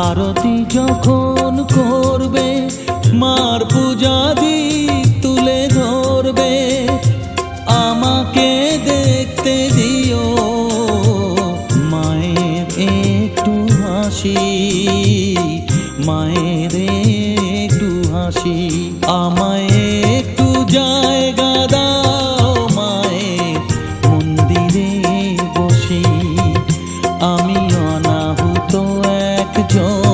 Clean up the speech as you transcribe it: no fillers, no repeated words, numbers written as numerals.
আরতি যখন করবে মার পূজাদি তুলে ধরবে, আমাকে দেখতে দিও মায়ের একটু হাসি, মায়ের একটু হাসি। আমায় একটু জায়গা দাও মায়ের মন্দিরে বসি, আমি অনাহুত একজন